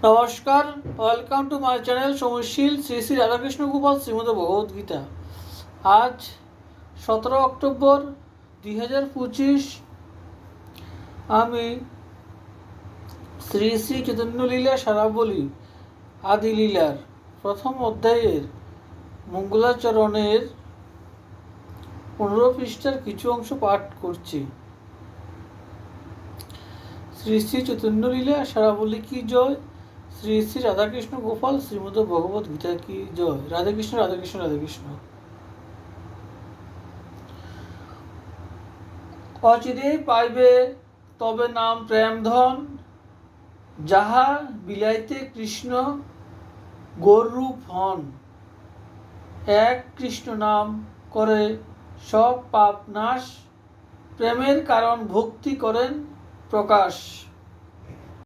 নমস্কার, welcome to my channel Somshil Shri Shri Radhakrishna Gopal Shrimad Bhagavad Gita. আজ 17 October 2025 আমি শ্রী শ্রী চৈতন্যলীলা সারাবলী আদি লীলার প্রথম অধ্যায়ের মঙ্গলাচরণের 15 পৃষ্ঠার কিছু অংশ পাঠ করছি। শ্রী শ্রী চৈতন্যলীলা সারাবলী কি জয়, শ্রী শ্রী রাধাকৃষ্ণ গোপাল শ্রীমদ ভগবদ গীতা কি জয়। রাধাকৃষ্ণ রাধাকৃষ্ণ রাধাকৃষ্ণ। অচিরেই পাইবে তবে নাম প্রেম ধন, যাহা বিলাইতে কৃষ্ণ গৌররূপ হন। এক কৃষ্ণ নাম করে সব পাপ নাশ, প্রেমের কারণ ভক্তি করেন প্রকাশ।